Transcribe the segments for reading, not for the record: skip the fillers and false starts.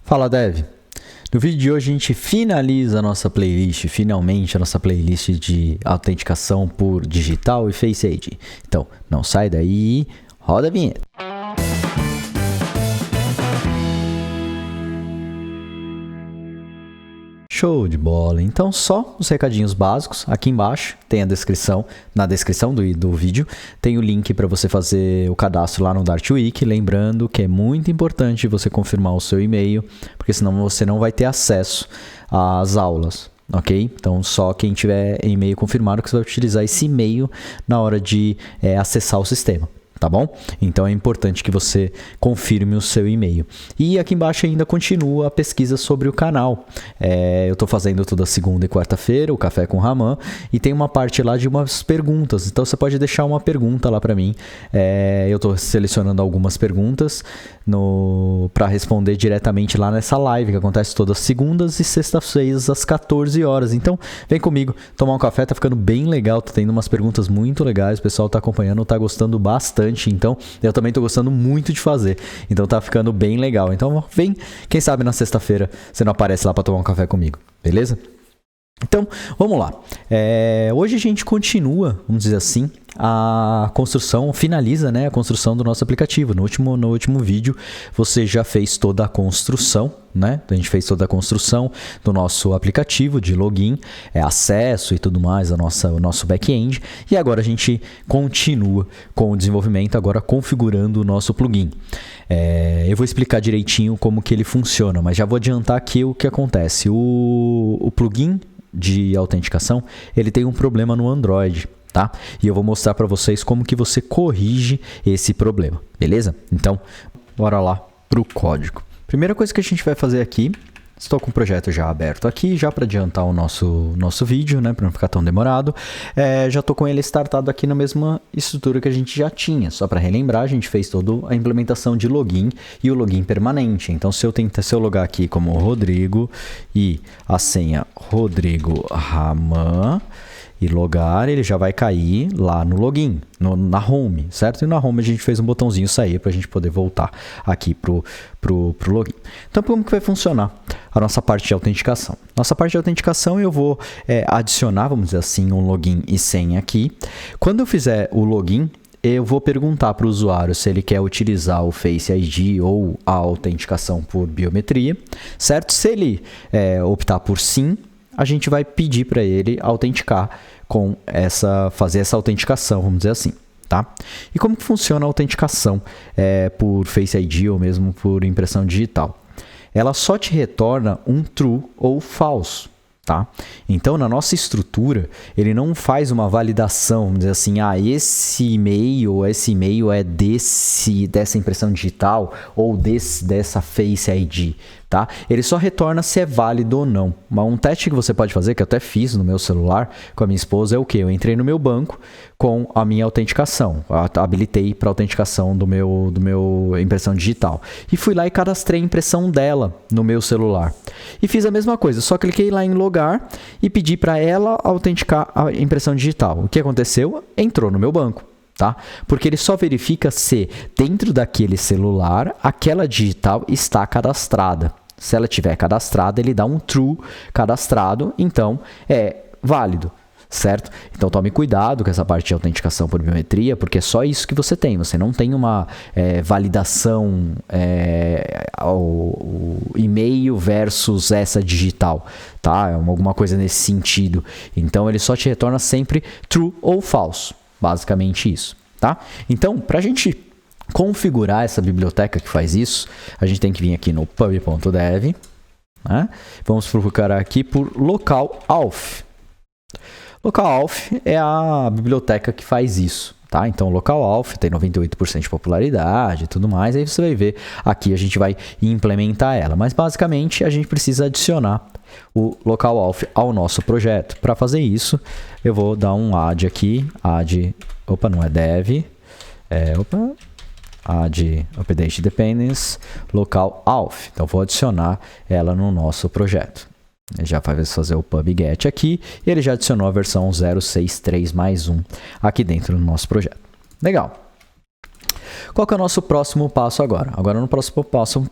Fala, Dev! No vídeo de hoje a gente finaliza a nossa playlist, finalmente a nossa playlist de autenticação por digital e Face ID. Então, não sai daí, roda a vinheta. Show de bola! Então, só os recadinhos básicos. Aqui embaixo tem a descrição, na descrição do vídeo, tem o link para você fazer o cadastro lá no Dartweek. Lembrando que é muito importante você confirmar o seu e-mail, porque senão você não vai ter acesso às aulas, ok? Então, só quem tiver e-mail confirmado que você vai utilizar esse e-mail na hora de acessar o sistema. Tá bom? Então é importante que você confirme o seu e-mail. E aqui embaixo ainda continua a pesquisa sobre o canal. Eu estou fazendo toda segunda e quarta-feira, o Café com Raman, e tem uma parte lá de umas perguntas. Então você pode deixar uma pergunta lá para mim. Eu estou selecionando algumas perguntas para responder diretamente lá nessa live, que acontece todas segundas e sextas-feiras às 14 horas. Então vem comigo tomar um café, tá ficando bem legal. Tô tendo umas perguntas muito legais, o pessoal tá acompanhando, tá gostando bastante. Então, eu também tô gostando muito de fazer. Então, tá ficando bem legal. Então, vem, quem sabe na sexta-feira você não aparece lá para tomar um café comigo, beleza? Então, vamos lá. Hoje a gente continua, vamos dizer assim, a construção, finaliza, né, a construção do nosso aplicativo. No último vídeo, você já fez toda a construção, né? A gente fez toda a construção do nosso aplicativo de login, acesso e tudo mais, o nosso back-end. E agora a gente continua com o desenvolvimento, agora configurando o nosso plugin. Eu vou explicar direitinho como que ele funciona, mas já vou adiantar aqui o que acontece. O plugin de autenticação, ele tem um problema no Android, tá? E eu vou mostrar para vocês como que você corrige esse problema, beleza? Então, bora lá pro código. Primeira coisa que a gente vai fazer aqui, estou com o projeto já aberto aqui, já para adiantar o nosso vídeo, né, para não ficar tão demorado. Já estou com ele startado aqui na mesma estrutura que a gente já tinha. Só para relembrar, a gente fez toda a implementação de login e o login permanente. Então, se eu logar aqui como Rodrigo e a senha Rodrigo Raman e logar, ele já vai cair lá no login, na home, certo? E na home a gente fez um botãozinho sair para a gente poder voltar aqui pro login. Então, como que vai funcionar a nossa parte de autenticação? Nossa parte de autenticação eu vou adicionar, vamos dizer assim, um login e senha aqui. Quando eu fizer o login, eu vou perguntar para o usuário se ele quer utilizar o Face ID ou a autenticação por biometria, certo? Se ele optar por sim, a gente vai pedir para ele autenticar fazer essa autenticação, vamos dizer assim, tá? E como que funciona a autenticação por Face ID ou mesmo por impressão digital? Ela só te retorna um true ou false, tá? Então, na nossa estrutura, ele não faz uma validação, vamos dizer assim, esse e-mail é dessa impressão digital ou dessa Face ID, tá? Ele só retorna se é válido ou não. Mas um teste que você pode fazer, que eu até fiz no meu celular com a minha esposa, é o quê? Eu entrei no meu banco com a minha autenticação, habilitei para autenticação do meu impressão digital e fui lá e cadastrei a impressão dela no meu celular e fiz a mesma coisa, só cliquei lá em logar e pedi para ela autenticar a impressão digital. O que aconteceu? Entrou no meu banco, tá? Porque ele só verifica se dentro daquele celular aquela digital está cadastrada. Se ela estiver cadastrada, ele dá um true cadastrado, então é válido, certo? Então tome cuidado com essa parte de autenticação por biometria, porque é só isso que você tem. Você não tem uma validação ao e-mail versus essa digital, tá? É alguma coisa nesse sentido. Então ele só te retorna sempre true ou false, basicamente isso, tá? Então, para a gente configurar essa biblioteca que faz isso, a gente tem que vir aqui no pub.dev, né? Vamos procurar aqui por localauth. Localauth é a biblioteca que faz isso, tá? Então, localauth tem 98% de popularidade e tudo mais. Aí você vai ver aqui, a gente vai implementar ela. Mas, basicamente, a gente precisa adicionar o localauth ao nosso projeto. Para fazer isso, eu vou dar um add aqui. Opa, não é dev. Add update dependence localauth. Então, vou adicionar ela no nosso projeto. Ele já vai fazer o pub-get aqui e ele já adicionou a versão 0.6.3 mais 1 aqui dentro do nosso projeto. Legal. qual que é o nosso próximo passo agora? Agora no próximo passo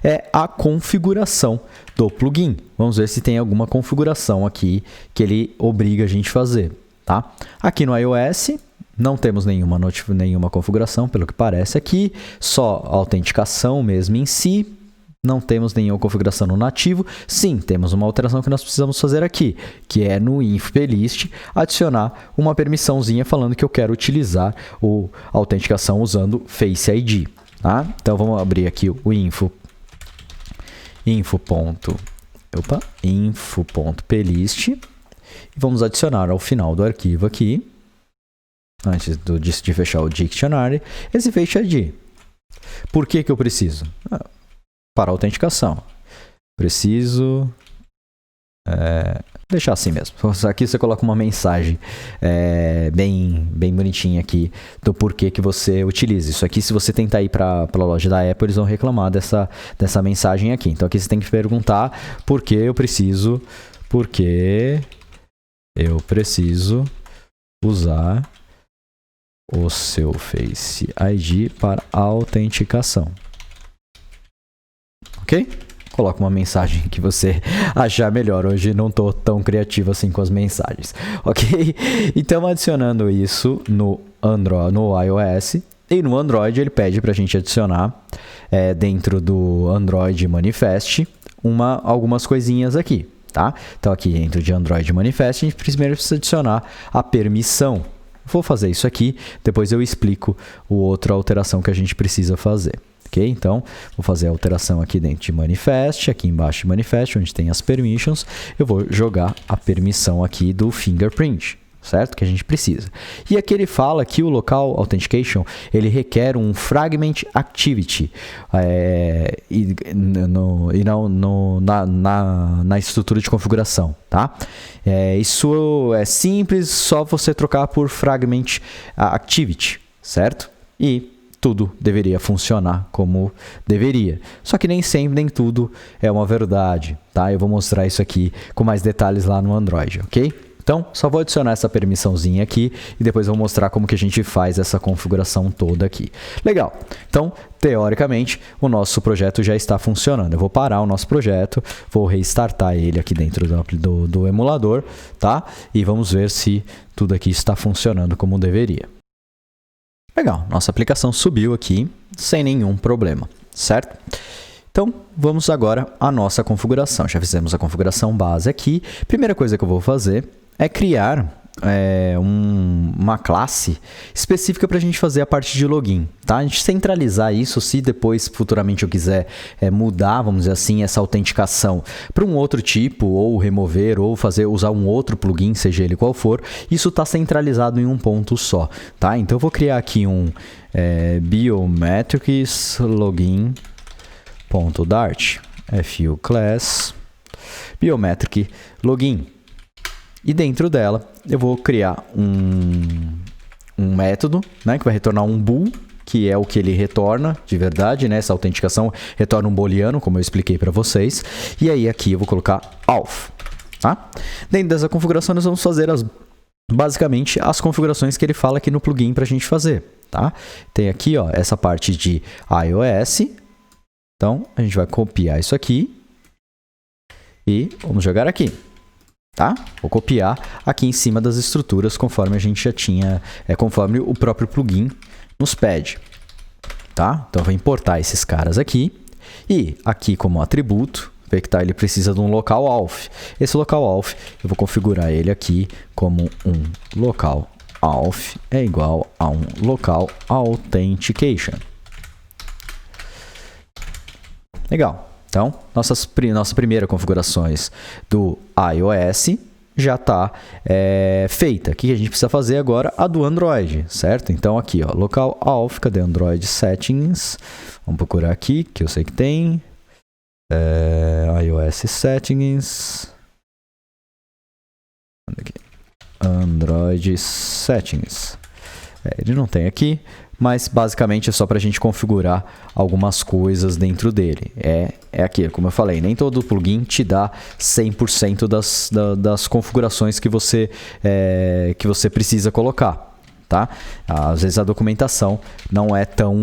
é a configuração do plugin. Vamos ver se tem alguma configuração aqui que ele obriga a gente a fazer, tá? Aqui no iOS não temos nenhuma configuração, pelo que parece aqui, só a autenticação mesmo em si. Não temos nenhuma configuração no nativo. Sim, temos uma alteração que nós precisamos fazer aqui, que é no info plist adicionar uma permissãozinha falando que eu quero utilizar a autenticação usando Face ID. Tá? Então vamos abrir aqui o info.plist e vamos adicionar ao final do arquivo aqui, antes de fechar o dictionary, esse Face ID. Por que eu preciso? Para a autenticação. Preciso deixar assim mesmo. Aqui você coloca uma mensagem bem bonitinha aqui do porquê que você utiliza. Isso aqui, se você tentar ir para a loja da Apple, eles vão reclamar dessa mensagem aqui. Então aqui você tem que perguntar por que eu preciso usar o seu Face ID para autenticação. Ok? Coloca uma mensagem que você achar melhor. Hoje não estou tão criativo assim com as mensagens. Ok? Então, adicionando isso no iOS e no Android, ele pede para a gente adicionar dentro do Android Manifest algumas coisinhas aqui. Tá? Então, aqui dentro de Android Manifest, a gente primeiro precisa adicionar a permissão. Vou fazer isso aqui, depois eu explico outra alteração que a gente precisa fazer. Okay? Então, vou fazer a alteração aqui dentro de Manifest, aqui embaixo de Manifest, onde tem as permissions, eu vou jogar a permissão aqui do Fingerprint, certo? Que a gente precisa. E aqui ele fala que o Local Authentication, ele requer um Fragment Activity na estrutura de configuração, tá? Isso é simples, só você trocar por Fragment Activity, certo? E tudo deveria funcionar como deveria. Só que nem sempre, nem tudo é uma verdade, tá? Eu vou mostrar isso aqui com mais detalhes lá no Android, ok? Então, só vou adicionar essa permissãozinha aqui e depois vou mostrar como que a gente faz essa configuração toda aqui. Legal. Então, teoricamente, o nosso projeto já está funcionando. Eu vou parar o nosso projeto, vou restartar ele aqui dentro do emulador, tá? E vamos ver se tudo aqui está funcionando como deveria. Legal, nossa aplicação subiu aqui sem nenhum problema, certo? Então, vamos agora à nossa configuração. Já fizemos a configuração base aqui. Primeira coisa que eu vou fazer é criar uma classe específica para a gente fazer a parte de login, tá? A gente centralizar isso, se depois futuramente eu quiser mudar, vamos dizer assim, essa autenticação para um outro tipo, ou remover, ou usar um outro plugin, seja ele qual for, isso está centralizado em um ponto só, tá? Então eu vou criar aqui um biometrics login.dart fu class biometric login. E dentro dela, eu vou criar um método, né, que vai retornar um bool, que é o que ele retorna de verdade, né? Essa autenticação retorna um booleano, como eu expliquei para vocês. E aí aqui eu vou colocar auth, tá? Dentro dessa configuração, nós vamos fazer basicamente as configurações que ele fala aqui no plugin para a gente fazer, tá? Tem aqui, ó, essa parte de iOS. Então, a gente vai copiar isso aqui e vamos jogar aqui. Tá? Vou copiar aqui em cima das estruturas conforme a gente já tinha, conforme o próprio plugin nos pede. Tá? Então eu vou importar esses caras aqui e aqui como atributo, ver que ele precisa de um local auth. Esse local auth eu vou configurar ele aqui como um local auth é igual a um local authentication. Legal. Então, nossa primeira configurações do iOS já está feita. O que a gente precisa fazer agora? A do Android, certo? Então, aqui, ó, local auth, cadê Android settings? Vamos procurar aqui, que eu sei que tem. iOS settings. Aqui. Android settings. Ele não tem aqui, mas basicamente é só para a gente configurar algumas coisas dentro dele. É aqui, como eu falei, nem todo plugin te dá 100% das configurações que você precisa colocar, tá? Às vezes a documentação não é tão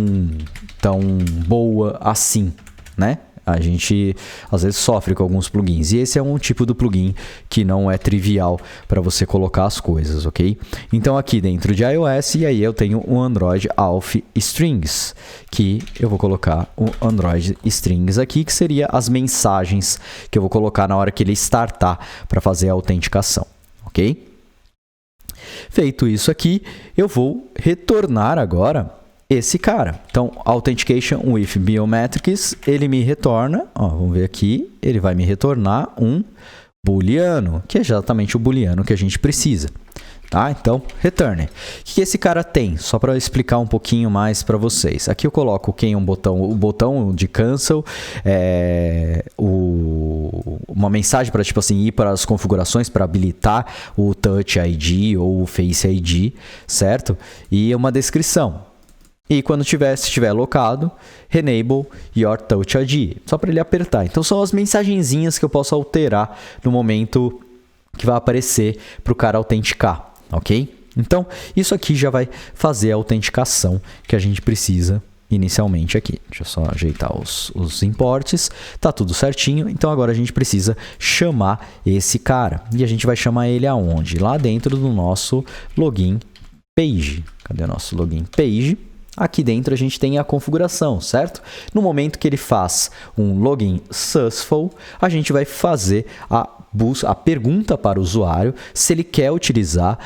boa assim, né? A gente às vezes sofre com alguns plugins. E esse é um tipo do plugin que não é trivial para você colocar as coisas, ok? Então aqui dentro de iOS, e aí eu tenho o Android Auth Strings, que eu vou colocar o Android Strings aqui, que seria as mensagens que eu vou colocar na hora que ele startar para fazer a autenticação, ok? Feito isso aqui, eu vou retornar agora esse cara. Então, Authentication with Biometrics, ele me retorna, ó, vamos ver aqui, ele vai me retornar um booleano, que é exatamente o booleano que a gente precisa. Tá? Então, return. O que esse cara tem? Só para explicar um pouquinho mais para vocês. Aqui eu coloco o botão de cancel, uma mensagem para tipo assim, ir para as configurações para habilitar o Touch ID ou o Face ID, certo? E uma descrição. E quando se estiver locado, Enable Your Touch ID, só para ele apertar. Então são as mensagenzinhas que eu posso alterar no momento que vai aparecer para o cara autenticar, ok? Então isso aqui já vai fazer a autenticação que a gente precisa inicialmente aqui. Deixa eu só ajeitar os imports, tá tudo certinho. Então agora a gente precisa chamar esse cara. E a gente vai chamar ele aonde? Lá dentro do nosso login page. Cadê o nosso login page? Aqui dentro a gente tem a configuração, certo? No momento que ele faz um login successful, a gente vai fazer a pergunta para o usuário se ele quer utilizar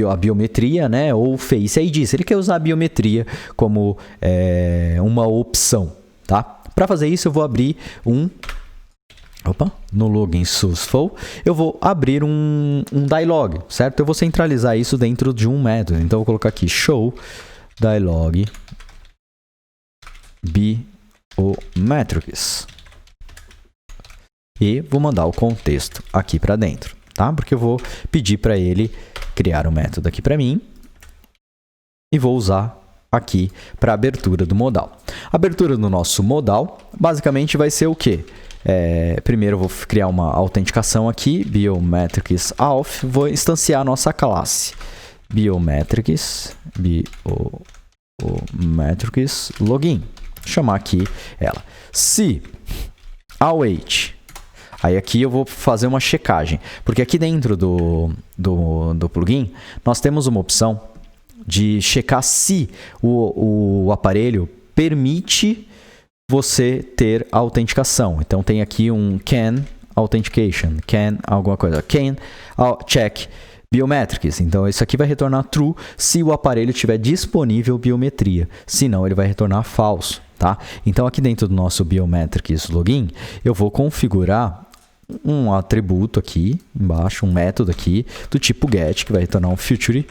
a biometria, né, ou o Face ID, se ele quer usar a biometria como uma opção, tá? Para fazer isso eu vou abrir no login successful, eu vou abrir um dialog, certo? Eu vou centralizar isso dentro de um método. Então, eu vou colocar aqui show dialog biometrics e vou mandar o contexto aqui para dentro, tá? Porque eu vou pedir para ele criar um método aqui para mim e vou usar aqui para abertura do modal. A abertura do nosso modal basicamente vai ser o quê? Primeiro eu vou criar uma autenticação aqui, biometrics auth, vou instanciar a nossa classe biometrics login, chamar aqui ela. Se await, aí aqui eu vou fazer uma checagem, porque aqui dentro do plugin nós temos uma opção de checar se o aparelho permite você ter a autenticação. Então tem aqui um can authentication, can alguma coisa, can check biometrics. Então isso aqui vai retornar true se o aparelho tiver disponível biometria, senão ele vai retornar falso, tá? Então aqui dentro do nosso biometrics login, eu vou configurar um atributo aqui embaixo, um método aqui do tipo get, que vai retornar um future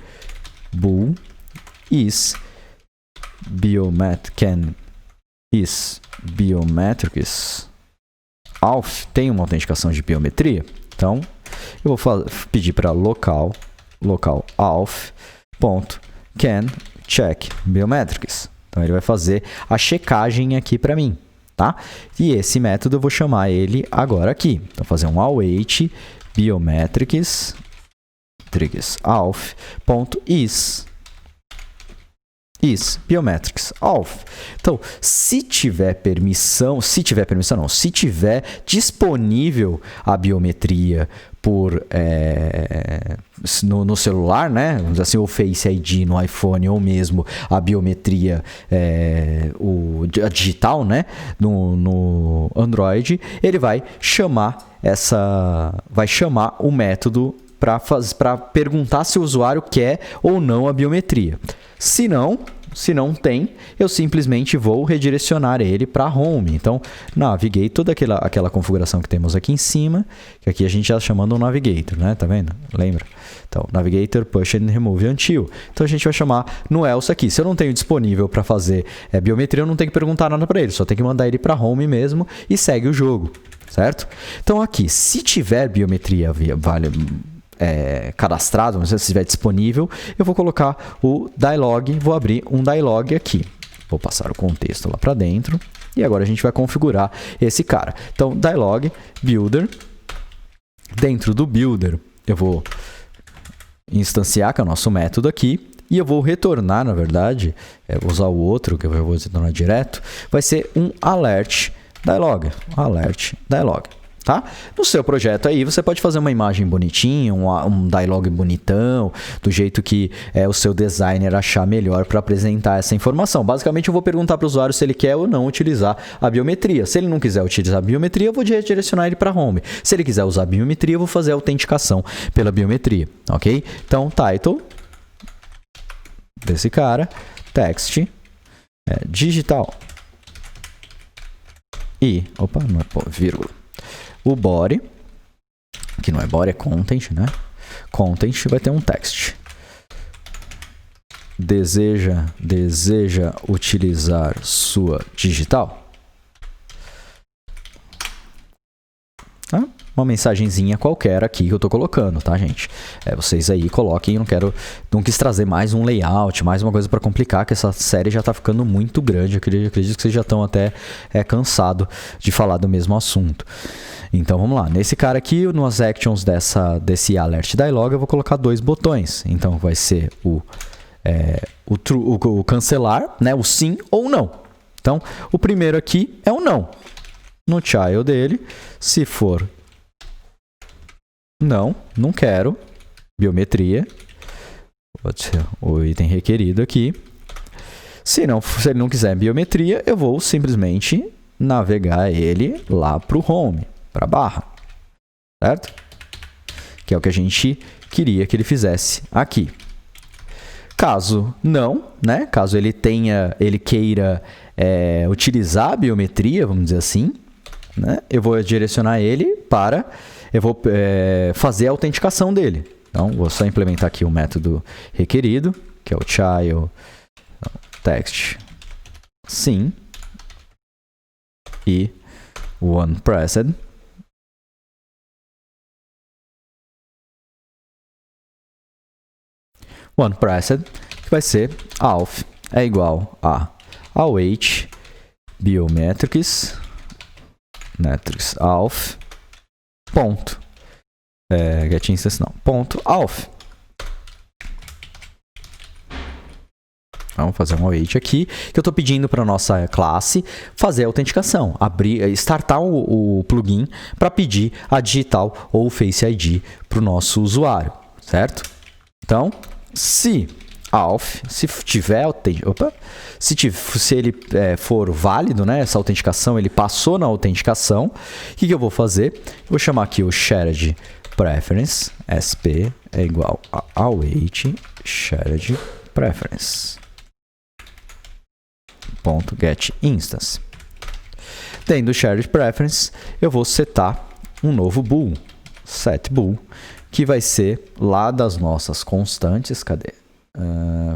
bool is biometrics auth tem uma autenticação de biometria. Então eu vou pedir para local auth.can check biometrics. Então ele vai fazer a checagem aqui para mim, tá? E esse método eu vou chamar ele agora aqui. Então fazer um await biometrics auth.is biometrics auth. Então, se tiver disponível a biometria no celular, né? Vamos dizer assim, o Face ID no iPhone ou mesmo a biometria a digital, né? No Android, ele vai chamar o método para perguntar se o usuário quer ou não a biometria. Se não tem, eu simplesmente vou redirecionar ele para home. Então, naveguei toda aquela configuração que temos aqui em cima, que aqui a gente já chamando um navigator, né? Tá vendo? Lembra? Então, navigator, push and remove until. Então, a gente vai chamar no else aqui. Se eu não tenho disponível para fazer biometria, eu não tenho que perguntar nada para ele, só tenho que mandar ele para home mesmo e segue o jogo, certo? Então, aqui, se tiver biometria cadastrado, se estiver disponível, eu vou colocar o dialog, vou abrir um dialog aqui. Vou passar o contexto lá para dentro e agora a gente vai configurar esse cara. Então, dialog builder. Dentro do builder, eu vou instanciar, que é o nosso método aqui, e eu vou retornar, na verdade, vou usar o outro, que eu vou retornar direto, vai ser um alert dialog, tá? No seu projeto aí, você pode fazer uma imagem bonitinha, um dialog bonitão, do jeito que o seu designer achar melhor para apresentar essa informação. Basicamente, eu vou perguntar para o usuário se ele quer ou não utilizar a biometria. Se ele não quiser utilizar a biometria, eu vou redirecionar ele para home. Se ele quiser usar a biometria, eu vou fazer a autenticação pela biometria, ok? Então, title desse cara, text, digital e, não é vírgula, o body, que não é body, é content, né? Content vai ter um text. Deseja utilizar sua digital? Tá? Uma mensagenzinha qualquer aqui que eu tô colocando, tá, gente? Vocês aí coloquem, não quis trazer mais um layout, mais uma coisa para complicar, que essa série já tá ficando muito grande. Eu acredito que vocês já estão até cansados de falar do mesmo assunto. Então vamos lá, nesse cara aqui, nas actions desse alert dialog, eu vou colocar 2 botões. Então vai ser o cancelar, né? O sim ou não. Então o primeiro aqui é o não. No child dele, se for não quero biometria, pode ser o item requerido aqui. Se ele não quiser biometria, eu vou simplesmente navegar ele lá para o home, para a barra, certo? Que é o que a gente queria que ele fizesse aqui. Caso não, né? Caso ele queira utilizar a biometria, vamos dizer assim, né? Eu vou direcionar ele para... Eu vou fazer a autenticação dele. Então, vou só implementar aqui o método requerido, que é o child text sim e onPressed. OnePressed, que vai ser auth é igual a await biometrics auth ponto get instance não ponto auth. Vamos fazer um await aqui, que eu estou pedindo para a nossa classe fazer a autenticação, startar o plugin para pedir a digital ou o Face ID para o nosso usuário, certo? Então, se ele for válido, né, essa autenticação, ele passou na autenticação, o que eu vou fazer? Eu vou chamar aqui o shared preference, sp é igual a await shared preference ponto get instance. Dentro do shared preference, eu vou setar um novo bool, set bool, que vai ser lá das nossas constantes, cadê?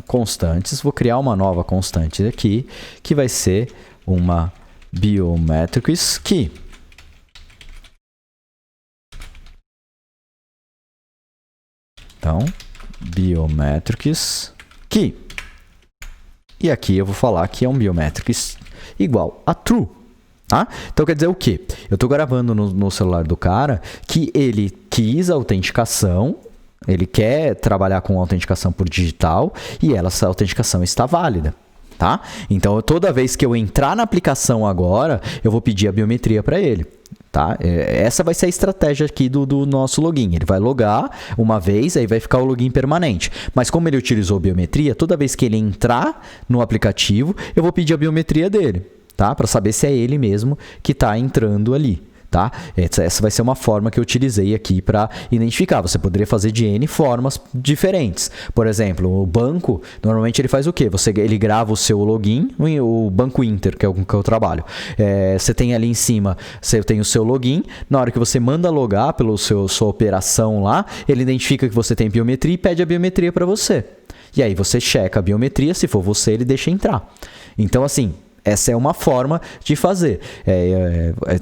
Constantes, vou criar uma nova constante aqui, que vai ser uma biometrics key. Então, biometrics key. E aqui eu vou falar que é um biometrics igual a true. Tá? Então quer dizer o quê? Eu estou gravando no celular do cara que ele quis a autenticação, ele quer trabalhar com autenticação por digital e essa autenticação está válida. Tá? Então toda vez que eu entrar na aplicação agora, eu vou pedir a biometria para ele. Tá? Essa vai ser a estratégia aqui do nosso login. Ele vai logar uma vez, aí vai ficar o login permanente. Mas como ele utilizou biometria, toda vez que ele entrar no aplicativo, eu vou pedir a biometria dele, tá? Para saber se é ele mesmo que está entrando ali. Tá? Essa vai ser uma forma que eu utilizei aqui para identificar. Você poderia fazer de N formas diferentes. Por exemplo, o banco, normalmente ele faz o quê? Ele grava o seu login, o Banco Inter, que é o que eu trabalho. Você tem ali em cima, você tem o seu login. Na hora que você manda logar pela sua operação lá, ele identifica que você tem biometria e pede a biometria para você. E aí você checa a biometria, se for você, ele deixa entrar. Então, assim, Essa é uma forma de fazer.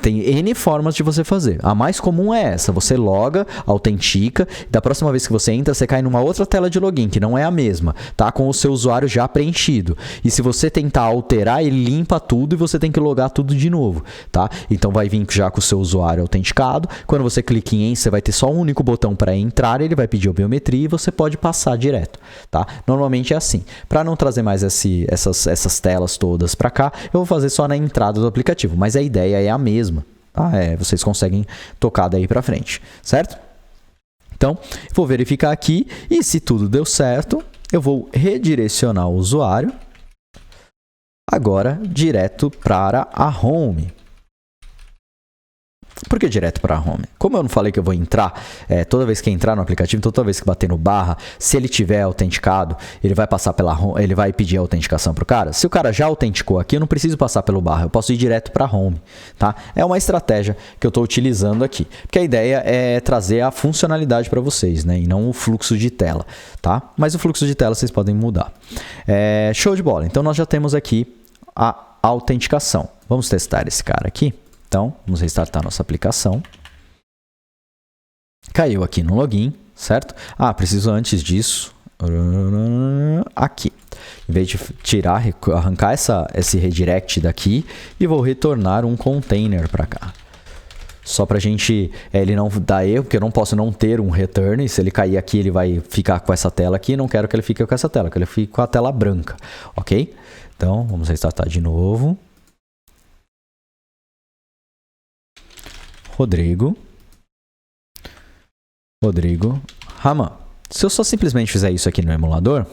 Tem N formas de você fazer. A mais comum é essa. Você loga, autentica. Da próxima vez que você entra, você cai numa outra tela de login, que não é a mesma. Tá com o seu usuário já preenchido. E se você tentar alterar, ele limpa tudo e você tem que logar tudo de novo. Tá? Então vai vir já com o seu usuário autenticado. Quando você clica em você vai ter só um único botão para entrar. Ele vai pedir a biometria e você pode passar direto. Tá? Normalmente é assim. Para não trazer mais essas telas todas para cá, eu vou fazer só na entrada do aplicativo, mas a ideia é a mesma, tá? Vocês conseguem tocar daí para frente, certo? Então, vou verificar aqui e se tudo deu certo, eu vou redirecionar o usuário agora direto para a home. Por que direto para a home? Como eu não falei que eu vou entrar, toda vez que entrar no aplicativo, então toda vez que bater no barra, se ele tiver autenticado, ele vai passar pela home, ele vai pedir a autenticação para o cara. Se o cara já autenticou aqui, eu não preciso passar pelo barra, eu posso ir direto para a home. Tá? É uma estratégia que eu estou utilizando aqui, porque a ideia é trazer a funcionalidade para vocês, né? E não o fluxo de tela. Tá? Mas o fluxo de tela vocês podem mudar. Show de bola. Então nós já temos aqui a autenticação. Vamos testar esse cara aqui. Então, vamos restartar nossa aplicação. Caiu aqui no login, certo? Preciso antes disso, aqui. Em vez de tirar, arrancar esse redirect daqui e vou retornar um container para cá. Só para a gente, ele não dar erro, porque eu não posso não ter um return. Se ele cair aqui, ele vai ficar com essa tela aqui. Não quero que ele fique com essa tela, que ele fique com a tela branca, ok? Então, vamos restartar de novo. Rodrigo Raman. Se eu só simplesmente fizer isso aqui no emulador,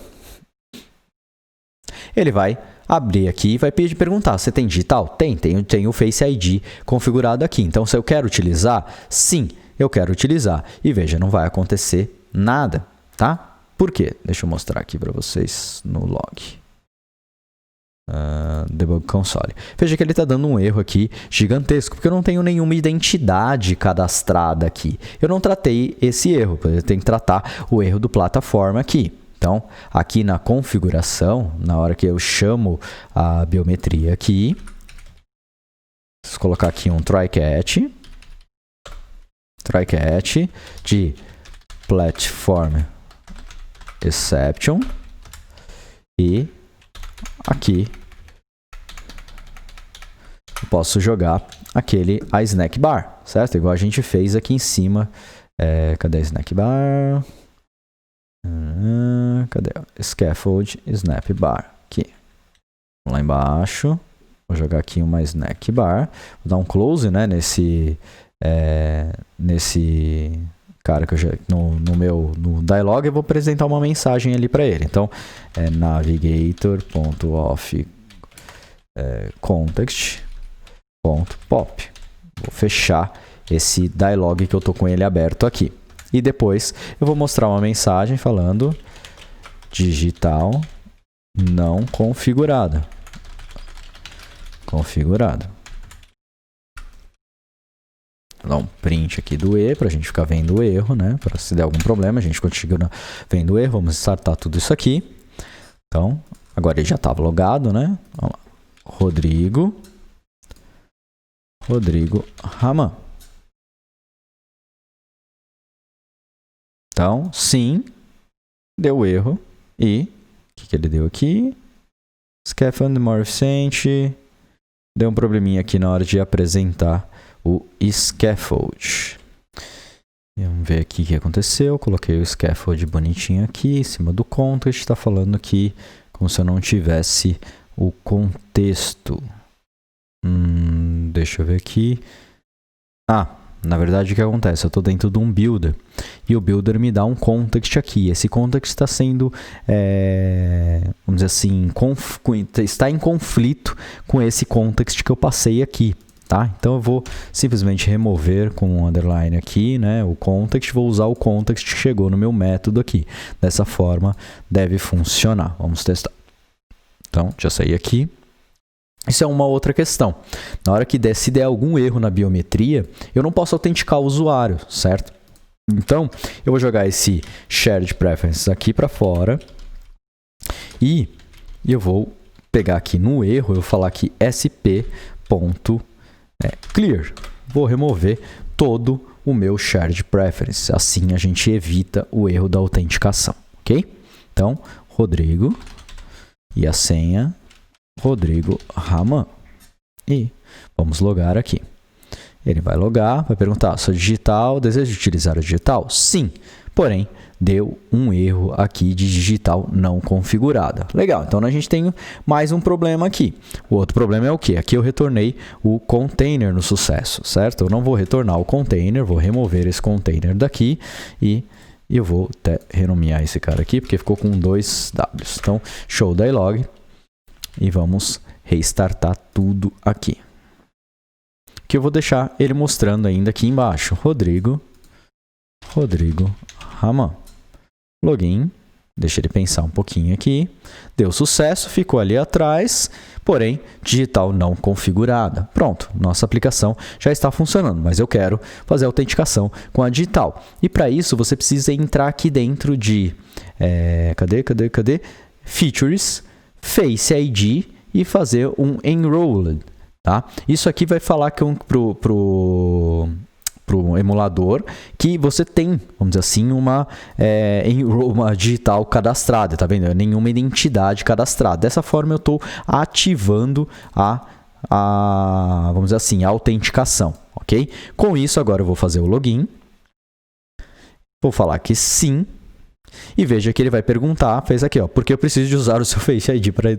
ele vai abrir aqui e vai perguntar, você tem digital? Tem o Face ID configurado aqui. Então, se eu quero utilizar, sim, eu quero utilizar. E veja, não vai acontecer nada, tá? Por quê? Deixa eu mostrar aqui para vocês no log. Debug console. Veja que ele está dando um erro aqui gigantesco, porque eu não tenho nenhuma identidade cadastrada aqui. Eu não tratei esse erro, eu tenho que tratar o erro do plataforma aqui. Então, aqui na configuração, na hora que eu chamo a biometria aqui, vou colocar aqui um try-catch de platform exception e aqui eu posso jogar a snack bar, certo? Igual a gente fez aqui em cima. Cadê a snack bar? Cadê? Scaffold snap bar. Aqui. Lá embaixo. Vou jogar aqui uma snack bar. Vou dar um close, né, nesse cara que eu já no dialog eu vou apresentar uma mensagem ali para ele. Então, navigator.off context.pop. Vou fechar esse dialog que eu tô com ele aberto aqui. E depois eu vou mostrar uma mensagem falando digital não configurada. Configurado. Vou dar um print aqui do E para a gente ficar vendo o erro, né? Para se der algum problema, a gente continua vendo o erro. Vamos startar tudo isso aqui. Então, agora ele já estava logado, né? Vamos lá. Rodrigo Raman. Então, sim, deu erro. E o que ele deu aqui? Scaffold more efficient. Deu um probleminha aqui na hora de apresentar o scaffold. Vamos ver aqui o que aconteceu. Coloquei o scaffold bonitinho aqui em cima do context. Está falando aqui como se eu não tivesse o contexto. Deixa eu ver aqui. Na verdade o que acontece? Eu estou dentro de um builder e o builder me dá um context aqui. Esse context está sendo, vamos dizer assim, está em conflito com esse context que eu passei aqui. Tá? Então eu vou simplesmente remover com um underline aqui, né, o context, vou usar o context que chegou no meu método aqui. Dessa forma deve funcionar. Vamos testar. Então, já saí aqui. Isso é uma outra questão. Na hora que se der algum erro na biometria, eu não posso autenticar o usuário, certo? Então, eu vou jogar esse shared preferences aqui para fora e eu vou pegar aqui no erro, eu vou falar aqui sp.clear. Vou remover todo o meu shared preference. Assim a gente evita o erro da autenticação, ok? Então, Rodrigo e a senha Rodrigo Raman. E vamos logar aqui. Ele vai logar, vai perguntar, sou digital, deseja utilizar o digital? Sim, porém, deu um erro aqui de digital não configurada. Legal, então a gente tem mais um problema aqui. O outro problema é o quê? Aqui eu retornei o container no sucesso, certo? Eu não vou retornar o container, vou remover esse container daqui e eu vou até renomear esse cara aqui, porque ficou com 2 Ws. Então, show da log e vamos restartar tudo aqui. Que eu vou deixar ele mostrando ainda aqui embaixo. Rodrigo Raman. Login. Deixa ele pensar um pouquinho aqui. Deu sucesso, ficou ali atrás, porém, digital não configurada. Pronto, nossa aplicação já está funcionando, mas eu quero fazer a autenticação com a digital. E para isso, você precisa entrar aqui dentro de... cadê? Features, Face ID e fazer um Enrolled. Tá? Isso aqui vai falar que pro emulador que você tem, vamos dizer assim, uma digital cadastrada, tá vendo? Nenhuma identidade cadastrada. Dessa forma eu estou ativando vamos dizer assim, a autenticação, ok? Com isso agora eu vou fazer o login, vou falar que sim. E veja que ele vai perguntar, fez aqui, ó, porque eu preciso de usar o seu Face ID para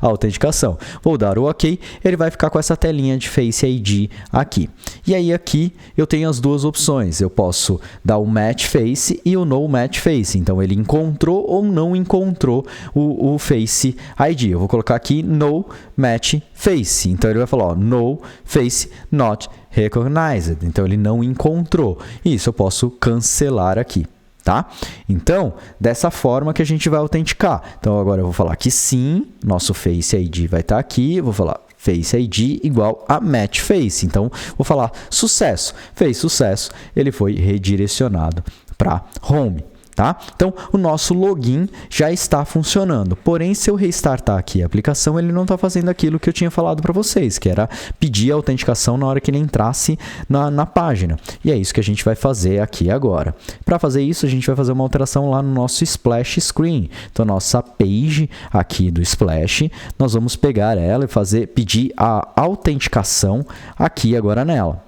a autenticação. Vou dar o OK, ele vai ficar com essa telinha de Face ID aqui. E aí aqui eu tenho as duas opções, eu posso dar o Match Face e o No Match Face. Então ele encontrou ou não encontrou o Face ID. Eu vou colocar aqui No Match Face. Então ele vai falar, ó, No Face Not Recognized. Então ele não encontrou. Isso eu posso cancelar aqui. Tá? Então, dessa forma que a gente vai autenticar. Então, agora eu vou falar que sim, nosso Face ID vai estar aqui. Eu vou falar Face ID igual a Match Face. Então, vou falar sucesso. Fez sucesso, ele foi redirecionado para Home. Tá? Então, o nosso login já está funcionando. Porém, se eu restartar aqui a aplicação, ele não está fazendo aquilo que eu tinha falado para vocês, que era pedir a autenticação na hora que ele entrasse na página. E é isso que a gente vai fazer aqui agora. Para fazer isso, a gente vai fazer uma alteração lá no nosso Splash Screen. Então, nossa page aqui do Splash, nós vamos pegar ela e pedir a autenticação aqui agora nela.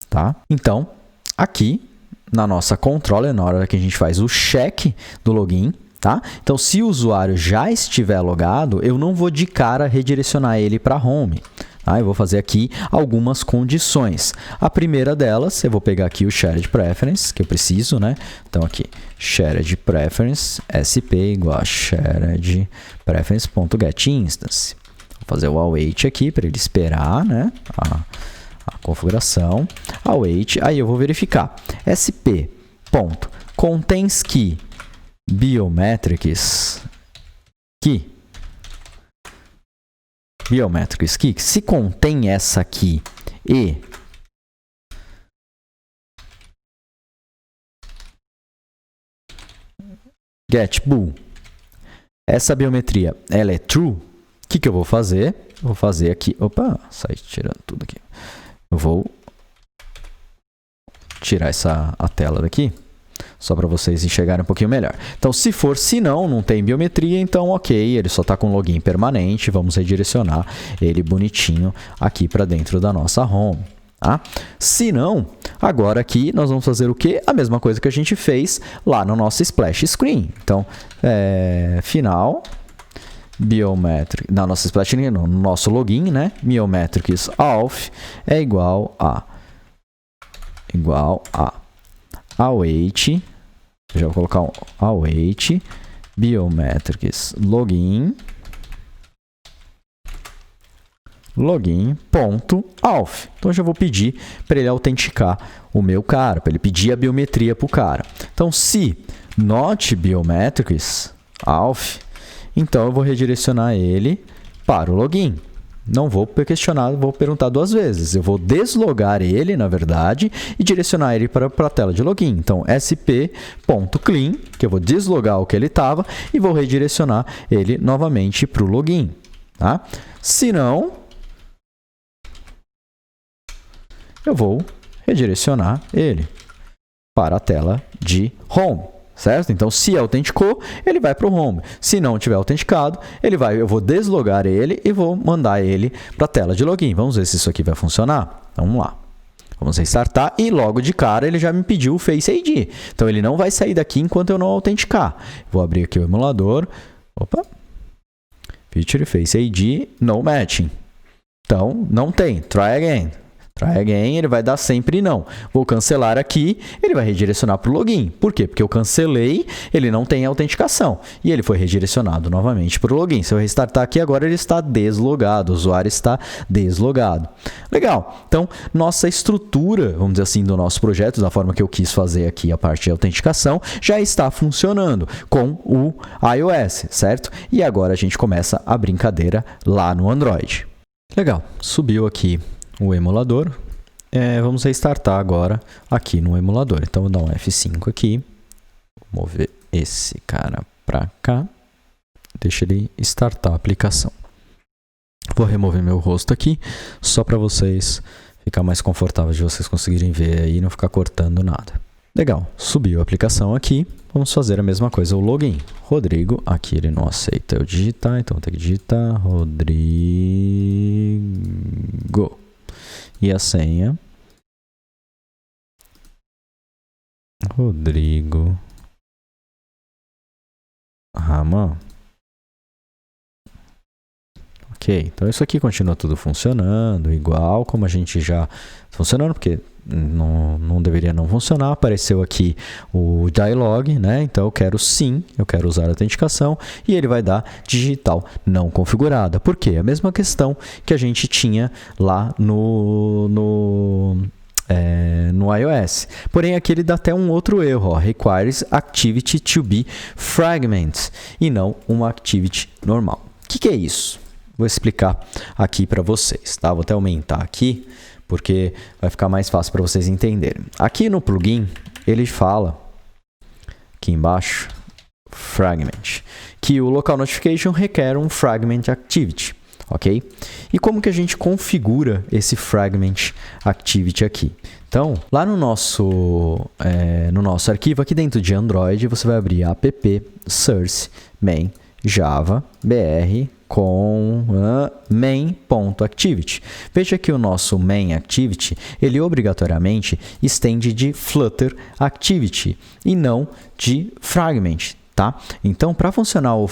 Tá? Então, aqui na nossa controller, na hora que a gente faz o check do login, tá? Então, se o usuário já estiver logado, eu não vou de cara redirecionar ele para Home. Tá? Eu vou fazer aqui algumas condições. A primeira delas, eu vou pegar aqui o Shared Preference, que eu preciso, né? Então, aqui, Shared Preference, SP igual a Shared Preference.getInstance. Vou fazer o await aqui para ele esperar, né? A configuração, await, aí eu vou verificar sp.contains key biometrics key se contém essa key e get bool, essa biometria ela é true, o que eu vou fazer? Eu vou fazer aqui, opa, sai tirando tudo aqui. Eu vou tirar a tela daqui, só para vocês enxergarem um pouquinho melhor. Então, se não tem biometria, então ok, ele só está com login permanente, vamos redirecionar ele bonitinho aqui para dentro da nossa home. Tá? Se não, agora aqui nós vamos fazer o quê? A mesma coisa que a gente fez lá no nosso Splash Screen. Então, final... biometric, na nossa splash, no nosso login, né? Biometrics auth é igual a await, já vou colocar um await biometrics login ponto.auth. Então eu já vou pedir para ele autenticar o meu cara, para ele pedir a biometria para o cara. Então, se not biometrics auth, então eu vou redirecionar ele para o login. não vou questionar, vou perguntar duas vezes. Eu vou deslogar ele, na verdade, e direcionar ele para a tela de login. Então, sp.clean, que eu vou deslogar o que ele estava e vou redirecionar ele novamente para o login. Tá? Se não, eu vou redirecionar ele para a tela de home. Certo? Então, se autenticou, ele vai para o home. Se não tiver autenticado, eu vou deslogar ele e vou mandar ele para a tela de login. Vamos ver se isso aqui vai funcionar? Então, vamos lá. Vamos restartar e logo de cara ele já me pediu o Face ID. Então, ele não vai sair daqui enquanto eu não autenticar. Vou abrir aqui o emulador. Opa. Feature Face ID, no matching. Então, não tem. Try again. Try again, ele vai dar sempre não. Vou cancelar aqui, ele vai redirecionar para o login. Por quê? Porque eu cancelei, ele não tem autenticação. E ele foi redirecionado novamente para o login. Se eu restartar aqui, agora ele está deslogado. O usuário está deslogado. Legal. Então, nossa estrutura, vamos dizer assim, do nosso projeto, da forma que eu quis fazer aqui a parte de autenticação, já está funcionando com o iOS, certo? E agora a gente começa a brincadeira lá no Android. Legal. Subiu aqui o emulador. Vamos restartar agora aqui no emulador. Então, vou dar um F5 aqui. Vou mover esse cara para cá. Deixa ele startar a aplicação. Vou remover meu rosto aqui, só para vocês ficar mais confortável de vocês conseguirem ver aí e não ficar cortando nada. Legal, subiu a aplicação aqui. Vamos fazer a mesma coisa, o login. Rodrigo, aqui ele não aceita eu digitar, então vou ter que digitar Rodrigo. E a senha? Rodrigo Ramon. Ok, então isso aqui continua tudo funcionando, igual como a gente já funcionando, porque não deveria não funcionar. Apareceu aqui o dialog, né? Então eu quero sim, eu quero usar a autenticação e ele vai dar digital não configurada. Por quê? A mesma questão que a gente tinha lá no iOS. Porém, aqui ele dá até um outro erro, ó, requires activity to be fragment e não uma activity normal. O que é isso? Vou explicar aqui para vocês, tá? Vou até aumentar aqui, porque vai ficar mais fácil para vocês entenderem. Aqui no plugin, ele fala, aqui embaixo, fragment, que o local notification requer um fragment activity, ok? E como que a gente configura esse fragment activity aqui? Então, lá no nosso arquivo, aqui dentro de Android, você vai abrir app source main java br com main.activity. Veja que o nosso main activity, ele obrigatoriamente estende de Flutter activity e não de fragment. Tá? Então, para funcionar o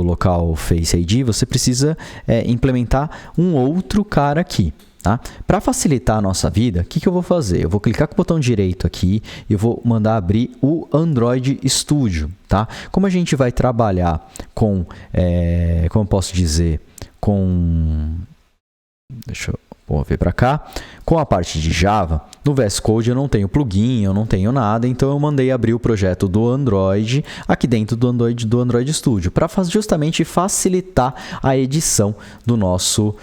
local Face ID, você precisa implementar um outro cara aqui. Tá? Para facilitar a nossa vida, o que eu vou fazer? Eu vou clicar com o botão direito aqui e vou mandar abrir o Android Studio. Tá? Como a gente vai trabalhar com, como eu posso dizer, deixa eu ver para cá, com a parte de Java, no VS Code eu não tenho plugin, eu não tenho nada, então eu mandei abrir o projeto do Android aqui dentro do Android Studio, para justamente facilitar a edição do nosso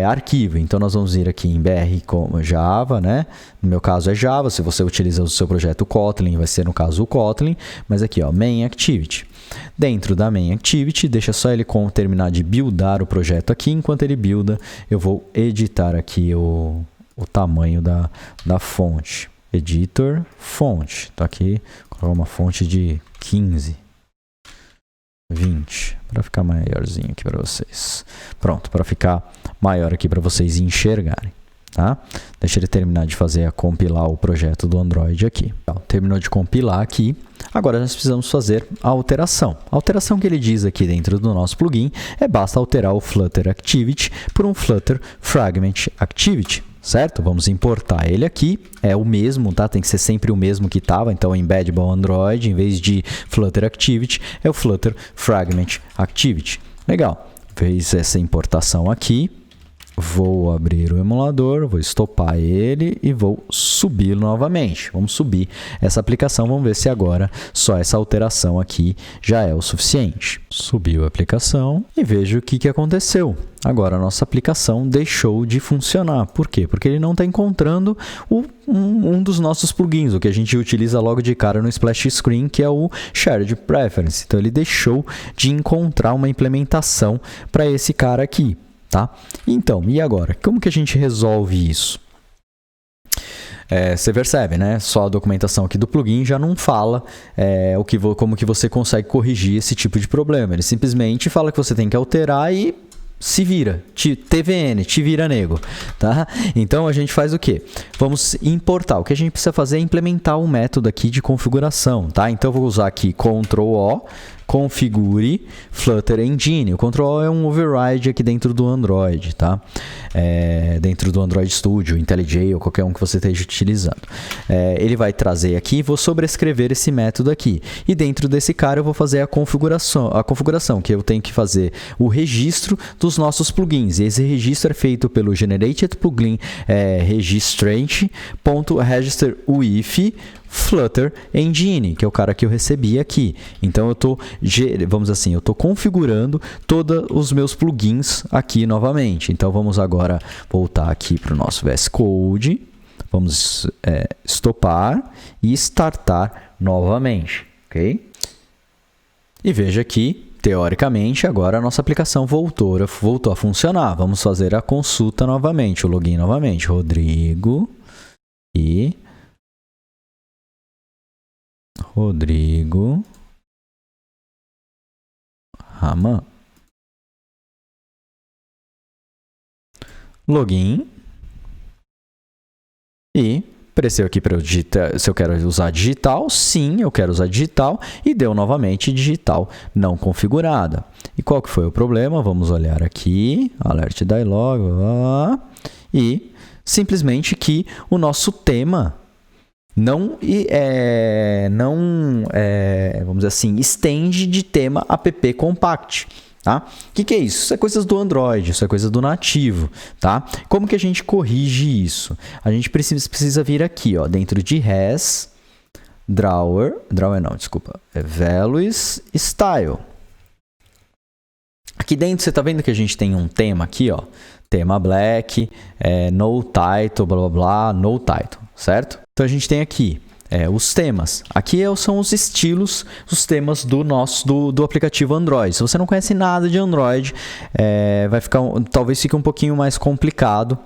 arquivo. Então nós vamos vir aqui em BR com Java, né? No meu caso é Java, se você utiliza o seu projeto Kotlin, vai ser no caso o Kotlin, mas aqui ó, Main Activity. Dentro da Main Activity, deixa só ele terminar de buildar o projeto aqui. Enquanto ele builda, eu vou editar aqui o tamanho da fonte. Editor, fonte. Então aqui, vou colocar uma fonte de 15, 20, para ficar maiorzinho aqui para vocês. Pronto, para ficar maior aqui para vocês enxergarem. Tá? Deixa ele terminar de compilar o projeto do Android aqui. Terminou de compilar aqui. Agora nós precisamos fazer a alteração. A alteração que ele diz aqui dentro do nosso plugin basta alterar o Flutter Activity por um Flutter Fragment Activity, certo? Vamos importar ele aqui. É o mesmo, tá? Tem que ser sempre o mesmo que estava. Então, Embeddable Android, em vez de Flutter Activity, é o Flutter Fragment Activity. Legal. Fez essa importação aqui. Vou abrir o emulador, vou estopar ele e vou subir novamente. Vamos subir essa aplicação, vamos ver se agora só essa alteração aqui já é o suficiente. Subiu a aplicação e veja o que aconteceu. Agora a nossa aplicação deixou de funcionar. Por quê? Porque ele não está encontrando um dos nossos plugins, o que a gente utiliza logo de cara no Splash Screen, que é o Shared Preference. Então ele deixou de encontrar uma implementação para esse cara aqui. Tá? Então, e agora? Como que a gente resolve isso? Você percebe, né? Só a documentação aqui do plugin já não fala como que você consegue corrigir esse tipo de problema. Ele simplesmente fala que você tem que alterar e se vira, TVN, te vira nego, tá? Então a gente faz o quê? Vamos importar. O que a gente precisa fazer é implementar um método aqui de configuração, tá? Então eu vou usar aqui Ctrl+O, configure Flutter Engine. O Ctrl+O é um override aqui dentro do Android, tá? Dentro do Android Studio, IntelliJ ou qualquer um que você esteja utilizando. Ele vai trazer aqui, vou sobrescrever esse método aqui. E dentro desse cara eu vou fazer a configuração, que eu tenho que fazer o registro dos nossos plugins. E esse registro é feito pelo generated plugin registrant.register with Flutter Engine, que é o cara que eu recebi aqui. Então eu estou, vamos assim, eu estou configurando todos os meus plugins aqui novamente. Então vamos agora voltar aqui para o nosso VS Code. Vamos estopar e startar novamente, ok? E veja aqui, teoricamente, agora a nossa aplicação voltou a funcionar. Vamos fazer a consulta novamente, o login novamente. Rodrigo Raman. Login. E apareceu aqui para eu digitar, se eu quero usar digital. Sim, eu quero usar digital. E deu novamente digital não configurada. E qual que foi o problema? Vamos olhar aqui. Alert dialog. E simplesmente que o nosso tema vamos dizer assim, estende de tema app compact, tá? O que é isso? Isso é coisas do Android, isso é coisa do nativo, tá? Como que a gente corrige isso? A gente precisa vir aqui, ó, dentro de res, values style. Aqui dentro você tá vendo que a gente tem um tema aqui, ó, tema black, no title, blá blá blá, no title, certo? Então a gente tem aqui os temas. Aqui são os estilos, os temas do aplicativo Android. Se você não conhece nada de Android, talvez fique um pouquinho mais complicado.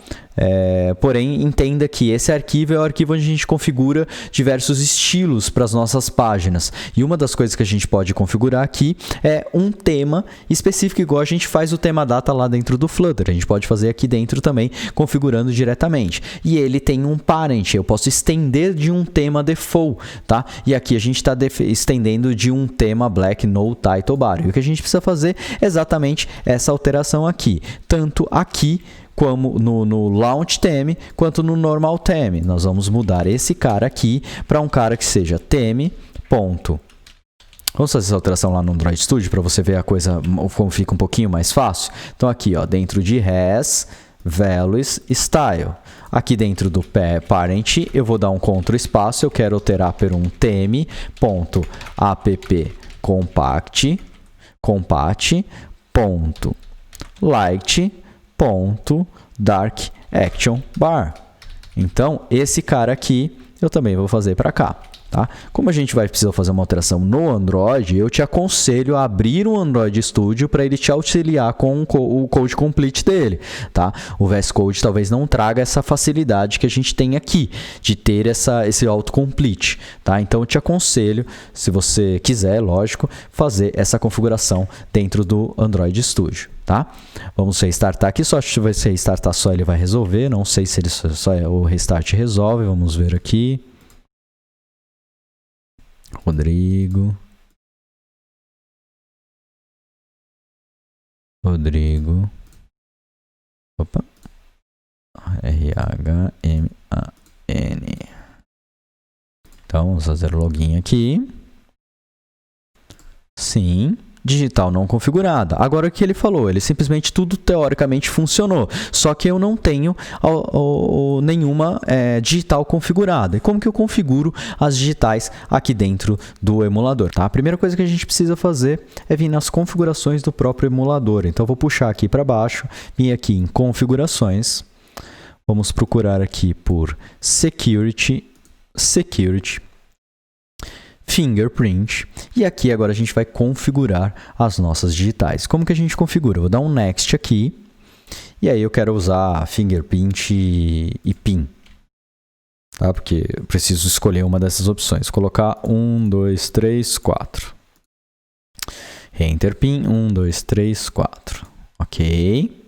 Porém, entenda que esse arquivo é o arquivo onde a gente configura diversos estilos para as nossas páginas. E uma das coisas que a gente pode configurar aqui é um tema específico, igual a gente faz o tema data lá dentro do Flutter. A gente pode fazer aqui dentro também, configurando diretamente. E ele tem um parent, eu posso estender de um tema default, tá? E aqui a gente está estendendo de um tema black no title bar. E o que a gente precisa fazer é exatamente essa alteração aqui. Tanto aqui como no Launch Theme, quanto no Normal Theme. Nós vamos mudar esse cara aqui para um cara que seja theme. Vamos fazer essa alteração lá no Android Studio para você ver a coisa como fica um pouquinho mais fácil. Então aqui, ó, dentro de res, values, style. Aqui dentro do parent, eu vou dar um Ctrl espaço, eu quero alterar por um theme.app compact.light.dark action bar. Então, esse cara aqui eu também vou fazer para cá. Tá? Como a gente vai precisar fazer uma alteração no Android, eu te aconselho a abrir um Android Studio para ele te auxiliar com o code complete dele. Tá? O VS Code talvez não traga essa facilidade que a gente tem aqui, de ter esse autocomplete. Tá? Então eu te aconselho, se você quiser, lógico, fazer essa configuração dentro do Android Studio. Tá? Vamos restartar aqui, só se você restartar só ele vai resolver, não sei se ele só o restart resolve, vamos ver aqui. Rodrigo. Opa. RHMAN. Então, vamos fazer o login aqui. Sim. digital não configurada. Agora o que ele falou? Ele simplesmente tudo teoricamente funcionou, só que eu não tenho nenhuma digital configurada. E como que eu configuro as digitais aqui dentro do emulador? Tá? A primeira coisa que a gente precisa fazer é vir nas configurações do próprio emulador. Então eu vou puxar aqui para baixo, vir aqui em configurações, vamos procurar aqui por Security, Fingerprint, e aqui agora a gente vai configurar as nossas digitais. Como que a gente configura? Eu vou dar um Next aqui, e aí eu quero usar Fingerprint e PIN, tá? Porque eu preciso escolher uma dessas opções. Colocar 1, 2, 3, 4. Enter PIN, 1, 2, 3, 4. Ok.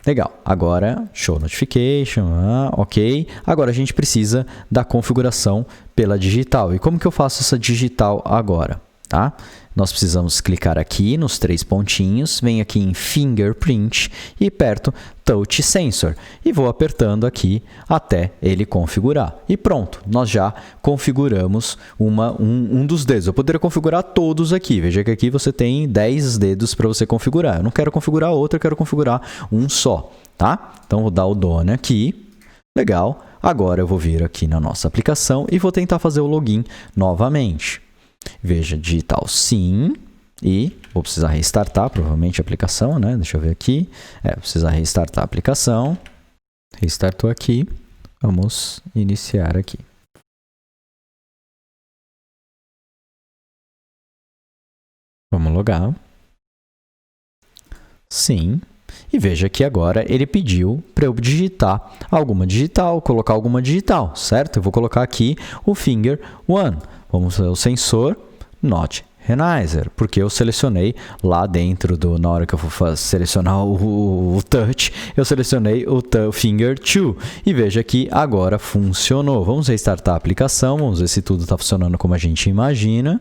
Legal, agora Show Notification, ok. Agora a gente precisa da configuração pela digital. E como que eu faço essa digital agora? Tá? Nós precisamos clicar aqui nos 3 pontinhos, vem aqui em Fingerprint e aperto Touch Sensor. E vou apertando aqui até ele configurar. E pronto, nós já configuramos um dos dedos. Eu poderia configurar todos aqui. Veja que aqui você tem 10 dedos para você configurar. Eu não quero configurar outro, eu quero configurar um só. Tá? Então vou dar o Done aqui. Legal. Agora eu vou vir aqui na nossa aplicação e vou tentar fazer o login novamente. Veja, digital sim, e vou precisar restartar provavelmente a aplicação, né? Deixa eu ver aqui. Vou precisar restartar a aplicação. Restartou aqui. Vamos iniciar aqui. Vamos logar. Sim. E veja que agora ele pediu para eu digitar alguma digital, colocar alguma digital, certo? Eu vou colocar aqui o Finger One. Vamos ver o sensor Not Recognizer, porque eu selecionei lá dentro na hora que eu for selecionar o Touch, eu selecionei o Finger 2. E veja que agora funcionou. Vamos restartar a aplicação, vamos ver se tudo está funcionando como a gente imagina.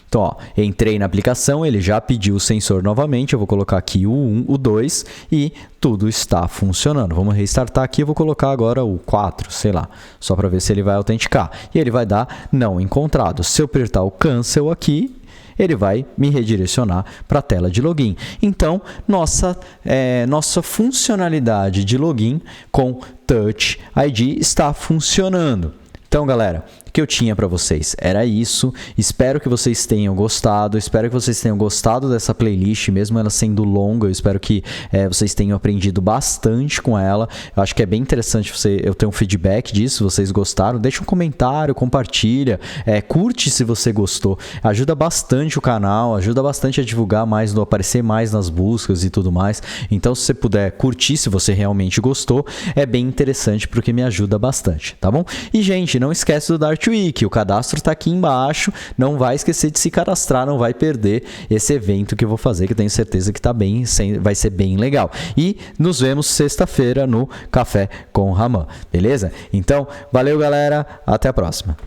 Então, ó, entrei na aplicação, ele já pediu o sensor novamente, eu vou colocar aqui o 1, o 2 e tudo está funcionando. Vamos restartar aqui, eu vou colocar agora o 4, sei lá, só para ver se ele vai autenticar. E ele vai dar não encontrado. Se eu apertar o Cancel aqui, ele vai me redirecionar para a tela de login. Então, nossa funcionalidade de login com Touch ID está funcionando. Então, galera, o que eu tinha para vocês era isso. Espero que vocês tenham gostado. Espero que vocês tenham gostado dessa playlist, mesmo ela sendo longa. Eu espero que vocês tenham aprendido bastante com ela. Eu acho que é bem interessante eu ter um feedback disso, se vocês gostaram. Deixa um comentário, compartilha, curte se você gostou. Ajuda bastante o canal, ajuda bastante a divulgar mais, aparecer mais nas buscas e tudo mais. Então, se você puder curtir, se você realmente gostou, é bem interessante porque me ajuda bastante, tá bom? E, gente, não esquece do Dart Week, o cadastro está aqui embaixo, não vai esquecer de se cadastrar, não vai perder esse evento que eu vou fazer, que eu tenho certeza que vai ser bem legal. E nos vemos sexta-feira no Café com Raman, beleza? Então, valeu galera, até a próxima.